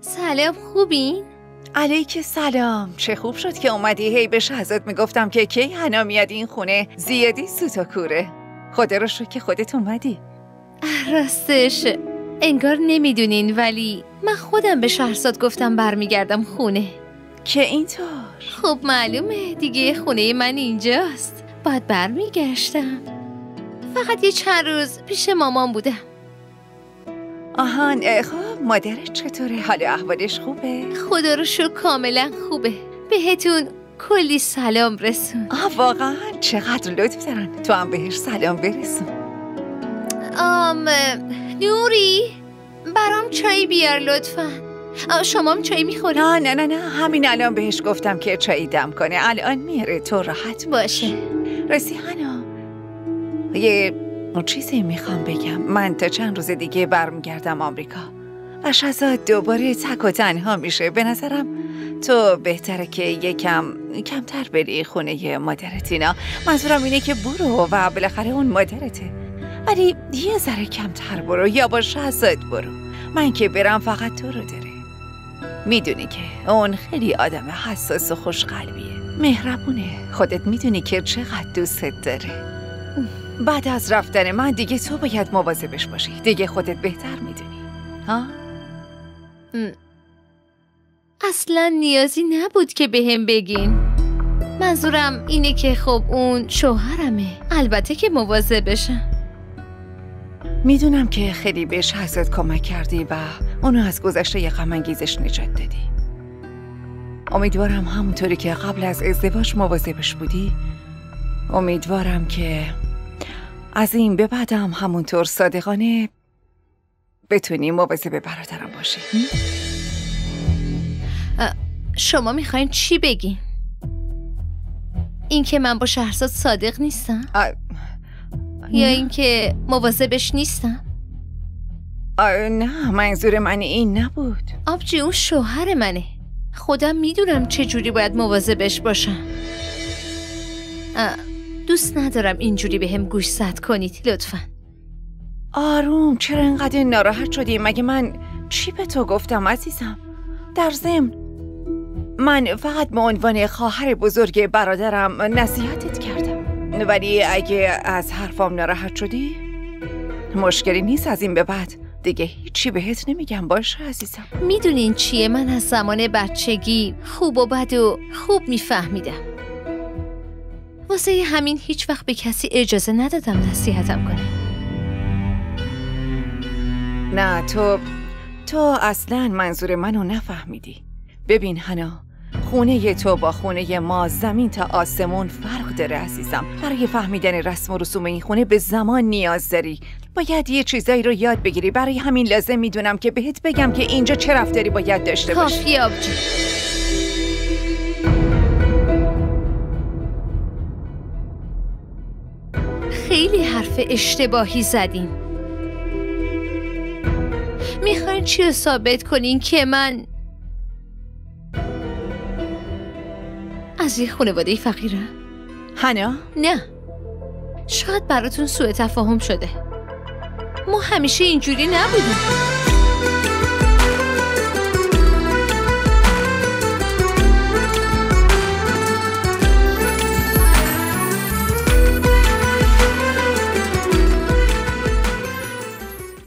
سلام، خوبین؟ علیک سلام. چه خوب شد که اومدی. هی به شهزاد میگفتم که کی حنا میاد این خونه، زیادی سوت و کوره. خدا رو شکر که خودت اومدی. راستش انگار نمیدونین، ولی من خودم به شهرزاد گفتم برمیگردم خونه. که اینطور؟ خب معلومه دیگه، خونه من اینجاست. باید برمیگشتم. فقط یه چند روز پیش مامان بودم. آهان، خب مادرت چطوره؟ حال احوالش خوبه؟ خدا رو شکر کاملا خوبه. بهتون کلی سلام رسون. واقعا چقدر لطف دارن. تو هم بهش سلام برسون. نوری برام چای بیار لطفا. شما هم چای میخوری؟ نه همین الان بهش گفتم که چای دم کنه. الان میاره، تو راحت باشه. رسی حنا، یه چیزی میخوام بگم. من تا چند روز دیگه برمیگردم آمریکا و شهزاد دوباره تک و تنها میشه. به نظرم تو بهتره که کمتر بری خونه مادرت. اینا منظورم اینه که برو و بالاخره اون مادرته، ولی یه ذره کمتر برو یا با شهزاد برو. من که برم فقط تو رو داره. میدونی که اون خیلی آدم حساس و خوشقلبیه، مهربونه. خودت میدونی که چقدر دوستت داره. بعد از رفتن من دیگه تو باید مواظبش باشی. دیگه خودت بهتر میدونی. ها؟ اصلا نیازی نبود که بهم بگین. منظورم اینه که خب اون شوهرمه، البته که مواظبشم. میدونم که خیلی به شهزاد کمک کردی و اونو از گذشته غم انگیزش نجات دادی. امیدوارم همونطوری که قبل از ازدواج مواظبش بودی، امیدوارم که از این به بعدم همونطور صادقانه بتونی مواظب برادرم باشی. شما میخواین چی بگین؟ این که من با شهرزاد صادق نیستم؟ یا این که مواظبش نیستم؟ نه، منظور من این نبود. آبجی اون شوهر منه. خودم میدونم چه جوری باید مواظبش باشم. دوست ندارم اینجوری بهم گوشزد کنید لطفا. آروم، چرا اینقدر ناراحت شدی؟ مگه من چی به تو گفتم عزیزم؟ در ضمن من فقط به عنوان خواهر بزرگ برادرم نصیحتت کردم، ولی اگه از حرفام ناراحت شدی مشکلی نیست. از این به بعد دیگه هیچی بهت نمیگم، باشه عزیزم؟ میدونین چیه، من از زمان بچگی خوب و بد و خوب میفهمیدم. واسه همین هیچ وقت به کسی اجازه ندادم نصیحتم کنه. نه، تو اصلا منظور منو نفهمیدی. ببین حنا، خونه تو با خونه ما زمین تا آسمون فرق داره عزیزم. برای فهمیدن رسم و رسوم این خونه به زمان نیاز داری. باید یه چیزایی رو یاد بگیری. برای همین لازم میدونم که بهت بگم که اینجا چه رفتاری باید داشته باشی. کافی آبجی. خیلی حرف اشتباهی زدین. میخواین چی رو ثابت کنین؟ که من از یه خانواده فقیرم؟ حنا؟ نه، شاید براتون سوء تفاهم شده. ما همیشه اینجوری نبودیم.